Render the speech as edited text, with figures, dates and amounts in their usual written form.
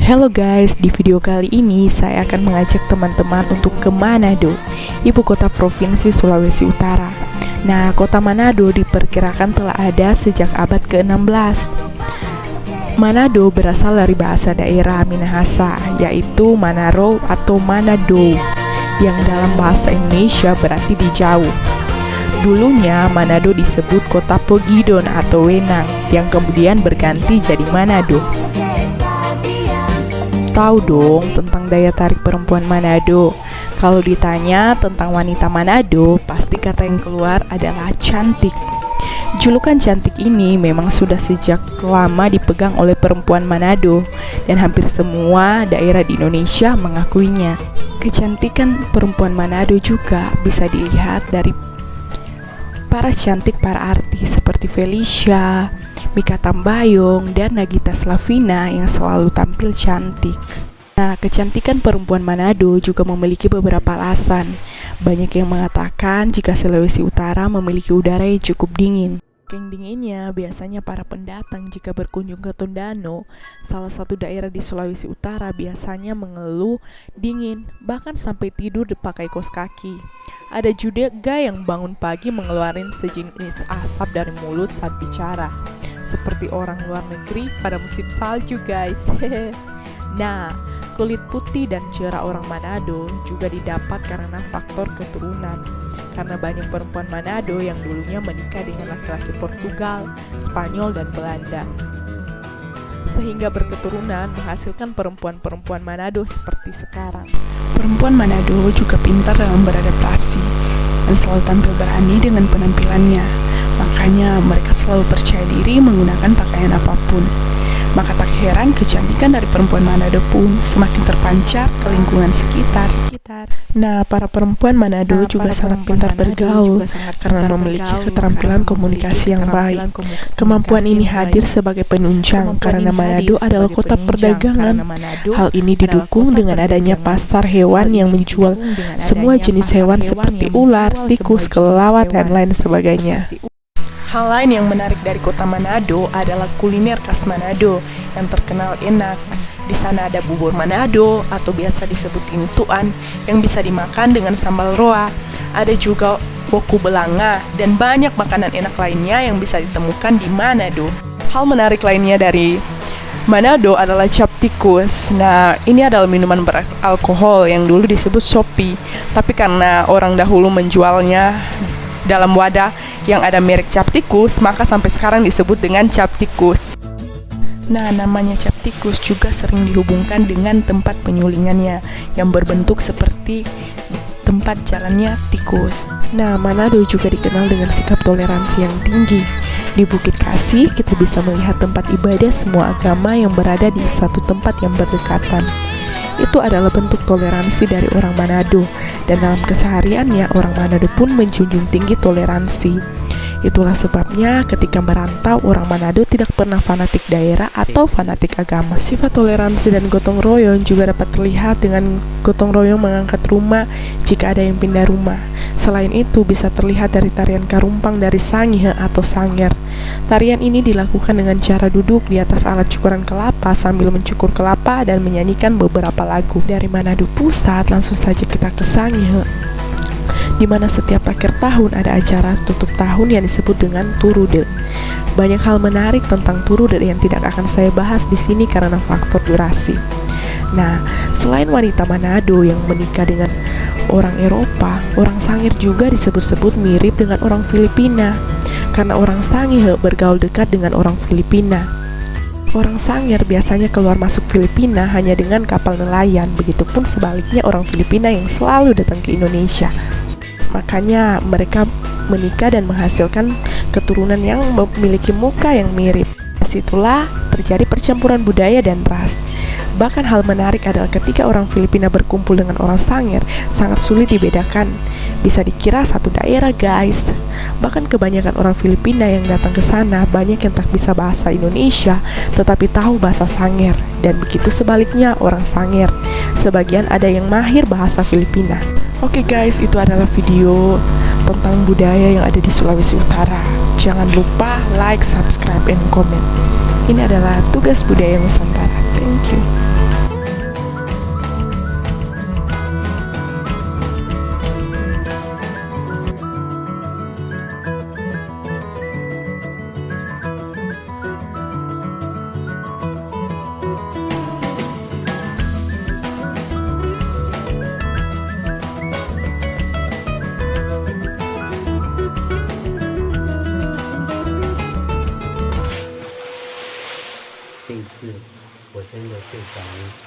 Halo guys, di video kali ini saya akan mengajak teman-teman untuk ke Manado, ibu kota provinsi Sulawesi Utara. Nah, kota Manado diperkirakan telah ada sejak abad ke-16. Manado berasal dari bahasa daerah Minahasa, yaitu Manaro atau Manado, yang dalam bahasa Indonesia berarti di jauh. Dulunya Manado disebut kota Pogidon atau Wenang, yang kemudian berganti jadi Manado. Tahu dong tentang daya tarik perempuan Manado. Kalau ditanya tentang wanita Manado, pasti kata yang keluar adalah cantik. Julukan cantik ini memang sudah sejak lama dipegang oleh perempuan Manado, dan hampir semua daerah di Indonesia mengakuinya. Kecantikan perempuan Manado juga bisa dilihat dari para cantik para artis seperti Felicia, Mikha Tambayong, dan Nagita Slavina yang selalu tampil cantik. Nah, kecantikan perempuan Manado juga memiliki beberapa alasan. Banyak yang mengatakan jika Sulawesi Utara memiliki udara yang cukup dingin. Saking dinginnya, biasanya para pendatang jika berkunjung ke Tondano, salah satu daerah di Sulawesi Utara, biasanya mengeluh dingin, bahkan sampai tidur dipakai kaos kaki. Ada juga yang bangun pagi mengeluarkan sejenis asap dari mulut saat bicara, seperti orang luar negeri pada musim salju guys. Nah, kulit putih dan cerah orang Manado juga didapat karena faktor keturunan. Karena banyak perempuan Manado yang dulunya menikah dengan laki-laki Portugal, Spanyol, dan Belanda, sehingga berketurunan menghasilkan perempuan-perempuan Manado seperti sekarang. Perempuan Manado juga pintar dalam beradaptasi dan selalu tampil berani dengan penampilannya. Makanya mereka selalu percaya diri menggunakan pakaian apapun. Maka tak heran kecantikan dari perempuan Manado pun semakin terpancar ke lingkungan sekitar. Nah, para perempuan Manado juga sangat pintar bergaul karena memiliki keterampilan komunikasi yang baik. Kemampuan ini hadir sebagai penunjang karena Manado adalah kota perdagangan. Hal ini didukung dengan adanya pasar hewan yang menjual semua jenis hewan seperti ular, tikus, kelelawar, dan lain sebagainya. Hal lain yang menarik dari kota Manado adalah kuliner khas Manado yang terkenal enak. Di sana ada bubur Manado atau biasa disebut intuan yang bisa dimakan dengan sambal roa. Ada juga boku belanga dan banyak makanan enak lainnya yang bisa ditemukan di Manado. Hal menarik lainnya dari Manado adalah cap tikus. Nah, ini adalah minuman beralkohol yang dulu disebut Shopee, tapi karena orang dahulu menjualnya dalam wadah yang ada merek cap tikus, maka sampai sekarang disebut dengan cap tikus. Nah, namanya cap tikus juga sering dihubungkan dengan tempat penyulingannya yang berbentuk seperti tempat jalannya tikus. Nah, Manado juga dikenal dengan sikap toleransi yang tinggi. Di Bukit Kasih, kita bisa melihat tempat ibadah semua agama yang berada di satu tempat yang berdekatan. Itu adalah bentuk toleransi dari orang Manado, dan dalam kesehariannya orang Manado pun menjunjung tinggi toleransi. Itulah sebabnya ketika merantau, orang Manado tidak pernah fanatik daerah atau fanatik agama. Sifat toleransi dan gotong royong juga dapat terlihat dengan gotong royong mengangkat rumah jika ada yang pindah rumah. Selain itu, bisa terlihat dari tarian karumpang dari sangihe atau sanger. Tarian ini dilakukan dengan cara duduk di atas alat cukuran kelapa sambil mencukur kelapa dan menyanyikan beberapa lagu. Dari Manado Pusat, langsung saja kita ke Sangihe, di mana setiap akhir tahun ada acara tutup tahun yang disebut dengan Turude. Banyak hal menarik tentang Turude yang tidak akan saya bahas di sini karena faktor durasi. Nah, selain wanita Manado yang menikah dengan orang Eropa, orang Sangir juga disebut-sebut mirip dengan orang Filipina karena orang Sangihe bergaul dekat dengan orang Filipina. Orang Sangir biasanya keluar masuk Filipina hanya dengan kapal nelayan, begitupun sebaliknya orang Filipina yang selalu datang ke Indonesia. Makanya mereka menikah dan menghasilkan keturunan yang memiliki muka yang mirip. Disitulah terjadi percampuran budaya dan ras. Bahkan hal menarik adalah ketika orang Filipina berkumpul dengan orang Sangir, sangat sulit dibedakan. Bisa dikira satu daerah guys. Bahkan kebanyakan orang Filipina yang datang ke sana banyak yang tak bisa bahasa Indonesia tetapi tahu bahasa Sangir, dan begitu sebaliknya orang Sangir. Sebagian ada yang mahir bahasa Filipina. Oke guys, itu adalah video tentang budaya yang ada di Sulawesi Utara. Jangan lupa like, subscribe, and comment. Ini adalah tugas budaya Nusantara. Thank you. 一次我真的睡着了。